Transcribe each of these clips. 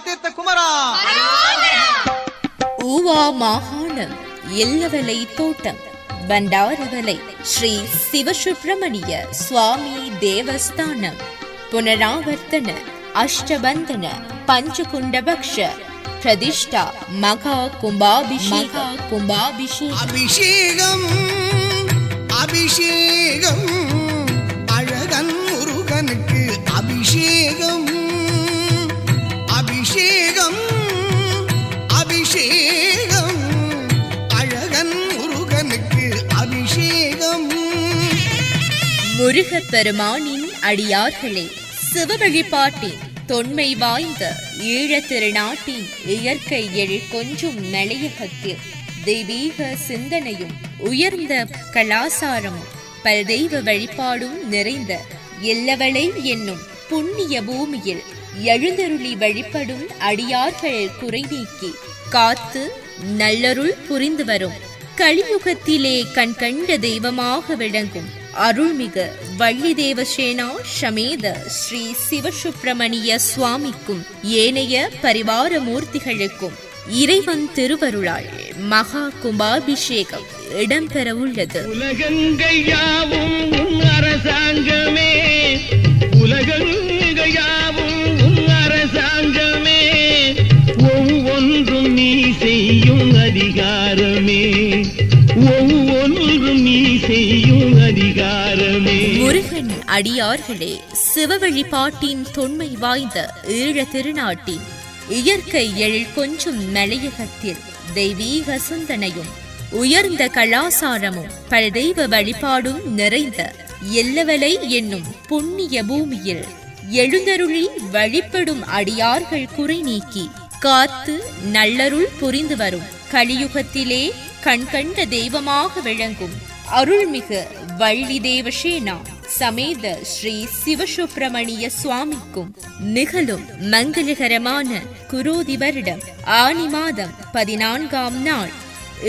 தீர்த்த குமரா. ஊவா மாகாணம் எல்லவலை தோட்டம் பண்டாரவலை ஸ்ரீ சிவசுப்பிரமணிய சுவாமி தேவஸ்தானம் புனராவர்த்தன அஷ்டபந்தன பஞ்சகுண்டபக்ஷ பிரதிஷ்டா மகா கும்பாபிஷேகம் அபிஷேகம் அபிஷேகம் அழகன் முருகனுக்கு அபிஷேகம் அபிஷேகம் அபிஷேகம் அழகன் முருகனுக்கு அபிஷேகம். முருகப் பெருமானின் அடியார்களே, சிவ வழிபாட்டின் தொன்மை வாய்ந்த ஈழத் திருநாட்டின் இயற்கை எழில் கொஞ்சும் மலையகத்தில் தெய்வீக சிந்தனையும் உயர்ந்த கலாசாரமும் பல்தெய்வ வழிபாடும் நிறைந்த எல்லவளை என்னும் புண்ணிய பூமியில் எழுந்தருளி வழிபடும் அடியார்கள் குறை நீக்கி காத்து நல்லருள் புரிந்து வரும் கலியுகத்திலே கண்கண்ட தெய்வமாக விளங்கும் அருள்மிகு வள்ளி தேவசேனா சமேத ஸ்ரீ சிவசுப்பிரமணிய சுவாமிக்கும் ஏனைய பரிவார மூர்த்திகளுக்கும் இறைவன் திருவருளால் மகா கும்பாபிஷேகம் இடம்பெற உள்ளது. உலகங்கையாவும் அரசாங்கமே, உலகங்கையாவும் அரசாங்கமே, ஒவ்வொன்றும் நீ செய்யும் அதிகாரமே, ஒவ்வொன்றும் நீ செய்யும் அதிகாரமே. முருகன் அடியார்களே, சிவ வழிபாட்டின் தொன்மை வாய்ந்த ஈழ திருநாட்டின் இயற்கை எழில் கொஞ்சும் மலையகத்தில் தெய்வீக சிந்தனையும் உயர்ந்த கலாசாரமும் பல்தெய்வ வழிபாடும் நிறைந்த எல்லவலை என்னும் புண்ணிய பூமியில் எழுந்தருளி வழிபடும் அடியார்கள் குறை நீக்கி காத்து நல்லருள் புரிந்து வரும் கலியுகத்திலே கண்கண்ட தெய்வமாக விளங்கும் அருள்மிகு வள்ளி தேவசேனா சமேத ஸ்ரீ சிவசுப்பிரமணிய சுவாமிக்கும் நிகழும் மங்களகரமான குரோதி வருடம் ஆனி மாதம் 14ஆம் நாள்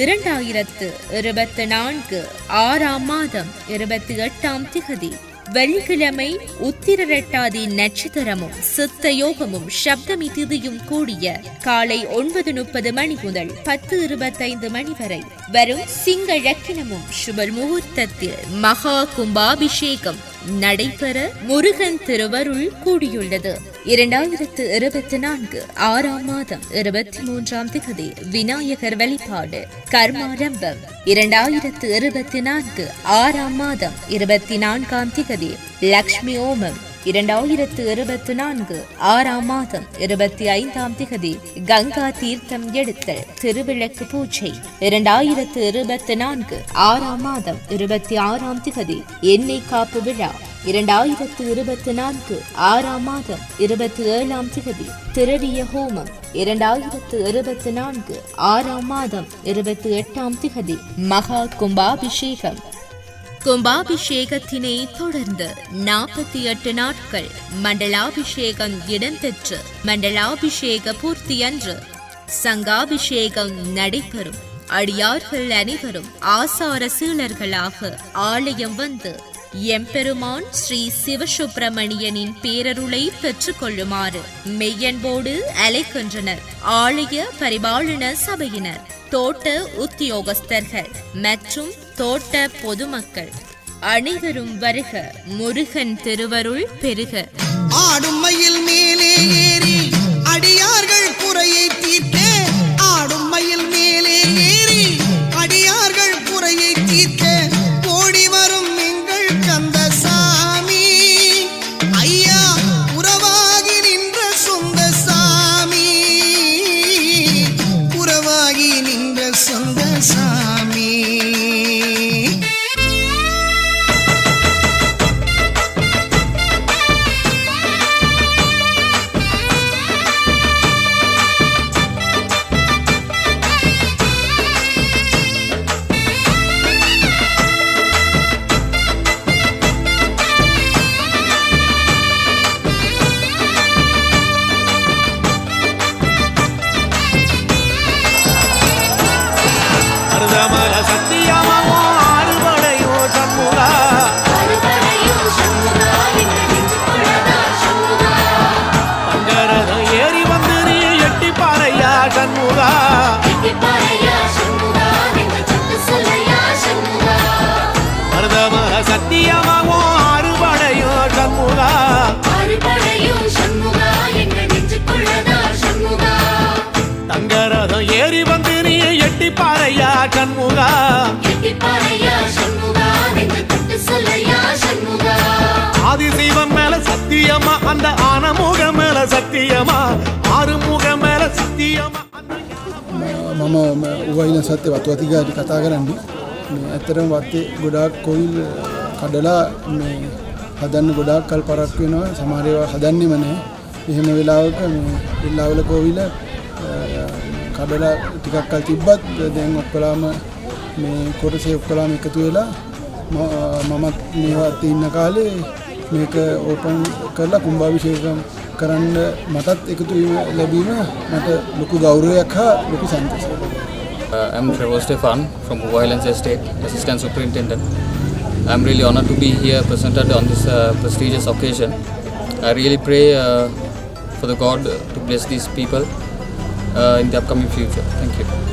2024 6ஆம் மாதம் 28ஆம் திகதி வெள்ளிக்கிழமை உத்திரரட்டாதி நட்சத்திரமும் சித்த யோகமும் சப்தமி திதியும் கூடிய காலை 9:30 மணி முதல் 10:25 மணி வரை வரும் சிங்க லக்கினமும் சுப முகூர்த்தத்தில் மகா கும்பாபிஷேகம் நடைபெற முருகன் திருவருள் கூடியுள்ளது. 2024 6ஆம் மாதம் 23ஆம் திகதி விநாயகர் வழிபாடு கர்மாரம்பம். 2024 6ஆம் மாதம் 24ஆம் திகதி லக்ஷ்மி ஓமம். 2024 6ஆம் மாதம் 25ஆம் திகதி கங்கா தீர்த்தம் எடுத்தல் திருவிளக்கு பூஜை. 2024 6ஆம் மாதம் 26ஆம் திகதி எண்ணெய் காப்பு விழா. 2024 6ஆம் மாதம் 27ஆம் திகதி திரவிய ஹோமம். 2024 6ஆம் மாதம் 28ஆம் திகதி மகா கும்பாபிஷேகம். கும்பாபிஷேகத்தினை தொடர்ந்து 48 நாட்கள் மண்டலாபிஷேகம் இடம்பெற்று மண்டலாபிஷேக பூர்த்தி அன்று சங்காபிஷேகம் நடைபெறும். அடியார்கள் அனைவரும் ஆசார சீலர்களாக ஆலயம் வந்து எம்பெருமான் ஸ்ரீ சிவசுப்பிரமணியனின் பேரருளை பெற்றுக் கொள்ளுமாறு மெய்யன்போடு அழைக்கின்றனர் ஆலய பரிபாலன சபையினர், தோட்ட உத்தியோகஸ்தர்கள் மற்றும் தோட்ட பொதுமக்கள் அனைவரும் வருக. முருகன் திருவருள் பெருக. ஆடும் மயில் மேலே ஏறி அடியார்கள் குறையை தீர்க்க, ஆடும் மயில் மேலே ஏறி அடியார்கள் குறையை தீர்க்க ஓடி வரும் எங்கள் கந்தசாமி ஐயா, உறவாகி நின்ற சொந்த சாமி, உறவாகி நின்ற சொந்த சாமி. சத்தியமா அந்த ஆனமுக மேல சத்தியமா ආරුමුග மேல சத்தியமா මම උවයින සත්‍ය වතු අතිගාරි කතා කරන්නේ මේ ඇත්තටම වත්තේ ගොඩාක් කොයිල් කඩලා මේ හදන්න ගොඩාක් කල් පරක් වෙනවා සමහර ඒවා හදන්නෙම නැහැ එහෙම වෙලාවක මේ ඉල්ලාවල කොවිල කඩලා ටිකක් කල් තිබ්බත් දැන් ඔක්කොලාම මේ කොටසේ ඔක්කොලාම එකතු වෙලා මමත් මේවත් ඉන්න කාලේ මේක ඕපන් කරලා කුම්භාභිෂේකම් කරන්න මටත් එකතු වීම ලැබීම මට ලොකු ගෞරවයක් හා ලොකු සන්තෝෂයක්. I'm Trevor Stefan from Violence Estate, Assistant Superintendent. I'm really honored to be here presented on this prestigious occasion. I really pray for the God to bless these people in the upcoming future. Thank you.